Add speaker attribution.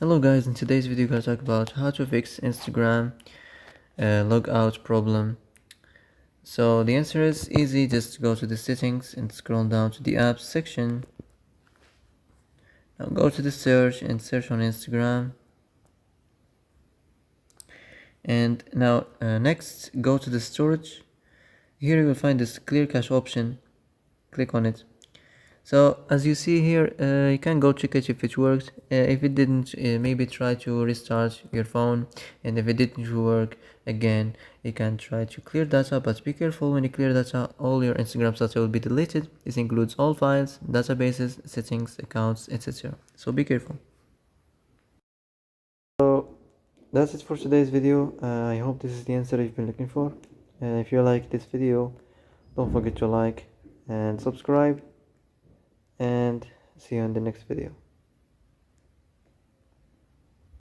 Speaker 1: Hello guys, in today's video we're going to talk about how to fix Instagram logout problem. So the answer is easy. Just go to the settings and scroll down to the apps section. Now go to the search and search on Instagram. And now next go to the storage. Here you will find this clear cache option. Click on it. So as you see here, you can go check it if it worked. If it didn't, maybe try to restart your phone, and if it didn't work again, you can try to clear data, but be careful when you clear data. All your Instagram data will be deleted. This includes all files, databases, settings, accounts, etc. So be careful. So that's it for today's video. I hope this is the answer you've been looking for. If you like this video, don't forget to like and subscribe, and see you in the next video.